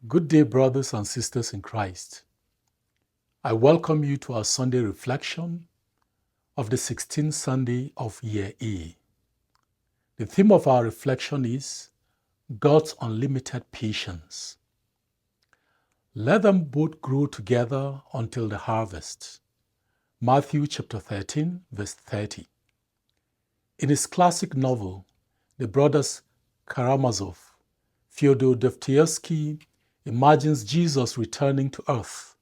Good day, brothers and sisters in Christ. I welcome you to our Sunday reflection of the 16th Sunday of Year A. The theme of our reflection is God's unlimited patience. Let them both grow together until the harvest. Matthew chapter 13, verse 30. In his classic novel, The Brothers Karamazov, Fyodor Dostoevsky imagines Jesus returning to earth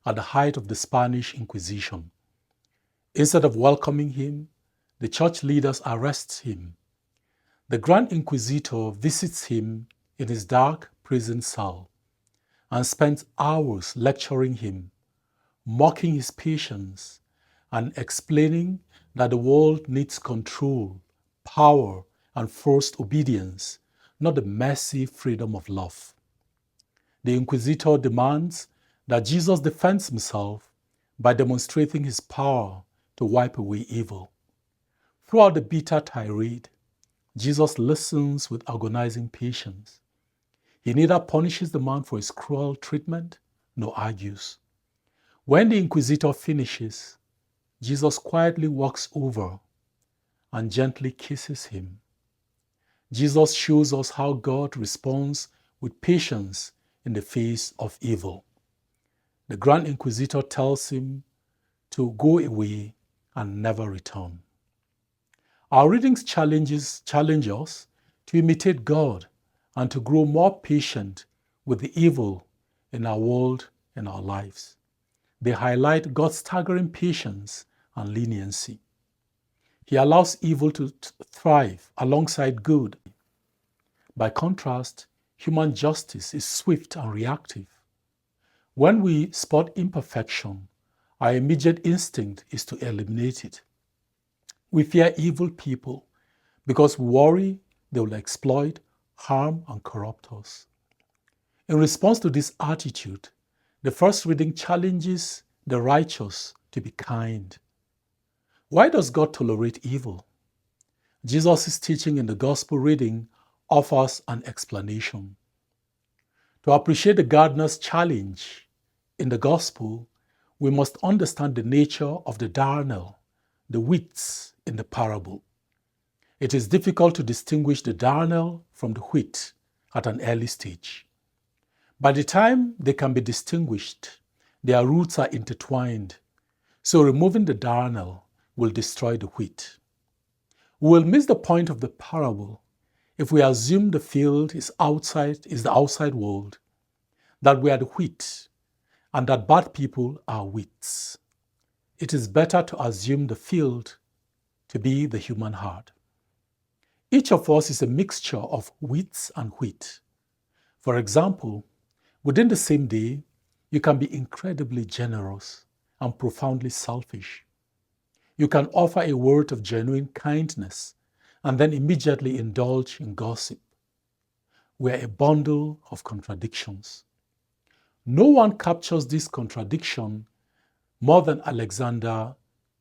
at the height of the Spanish Inquisition. Instead of welcoming him, the church leaders arrest him. The Grand Inquisitor visits him in his dark prison cell and spends hours lecturing him, mocking his patience, and explaining that the world needs control, power, and forced obedience, not the messy freedom of love. The Inquisitor demands that Jesus defends himself by demonstrating his power to wipe away evil. Throughout the bitter tirade, Jesus listens with agonizing patience. He neither punishes the man for his cruel treatment nor argues. When the Inquisitor finishes, Jesus quietly walks over and gently kisses him. Jesus shows us how God responds with patience in the face of evil. The Grand Inquisitor tells him to go away and never return. Our readings challenge us to imitate God and to grow more patient with the evil in our world and our lives. They highlight God's staggering patience and leniency. He allows evil to thrive alongside good. By contrast, human justice is swift and reactive. When we spot imperfection, our immediate instinct is to eliminate it. We fear evil people because we worry they will exploit, harm, and corrupt us. In response to this attitude, the first reading challenges the righteous to be kind. Why does God tolerate evil? Jesus' teaching in the gospel reading offers an explanation. To appreciate the gardener's challenge in the gospel, we must understand the nature of the darnel, the weeds in the parable. It is difficult to distinguish the darnel from the wheat at an early stage. By the time they can be distinguished, their roots are intertwined, so removing the darnel will destroy the wheat. We will miss the point of the parable if we assume the field is the outside world, that we are the wheat, and that bad people are weeds. It is better to assume the field to be the human heart. Each of us is a mixture of weeds and wheat. For example, within the same day, you can be incredibly generous and profoundly selfish. You can offer a word of genuine kindness and then immediately indulge in gossip. We are a bundle of contradictions. No one captures this contradiction more than Alexander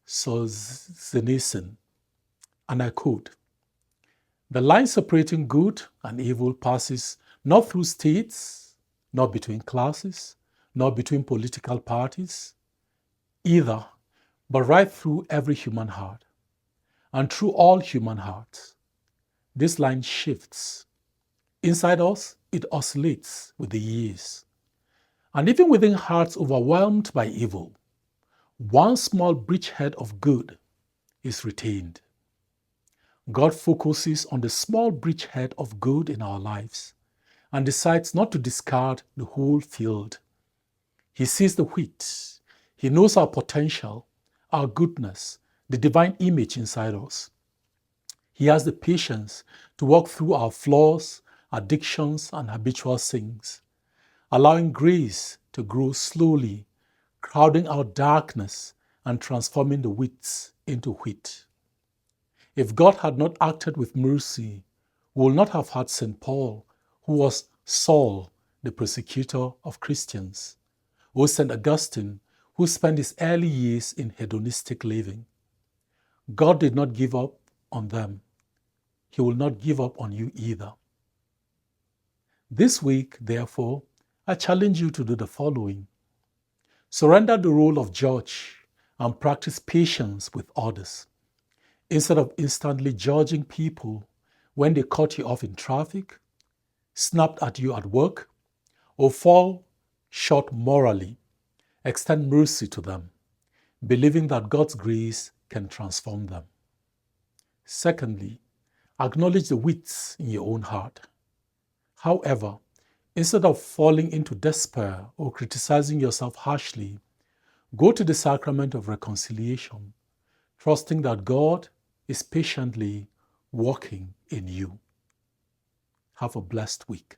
Solzhenitsyn. And I quote, "The line separating good and evil passes not through states, nor between classes, nor between political parties, either, but right through every human heart, and through all human hearts. This line shifts. Inside us, it oscillates with the years. And even within hearts overwhelmed by evil, one small bridgehead of good is retained. God focuses on the small bridgehead of good in our lives and decides not to discard the whole field. He sees the wheat. He knows our potential, our goodness, the divine image inside us. He has the patience to walk through our flaws, addictions, and habitual sins, allowing grace to grow slowly, crowding out darkness and transforming the weeds into wheat. If God had not acted with mercy, we would not have had St. Paul, who was Saul, the persecutor of Christians, or St. Augustine, who spent his early years in hedonistic living. God did not give up on them. He will not give up on you either. This week, therefore, I challenge you to do the following. Surrender the role of judge and practice patience with others. Instead of instantly judging people when they cut you off in traffic, snapped at you at work, or fall short morally, extend mercy to them, believing that God's grace can transform them. Secondly, acknowledge the weeds in your own heart. However, instead of falling into despair or criticizing yourself harshly, go to the sacrament of reconciliation, trusting that God is patiently working in you. Have a blessed week.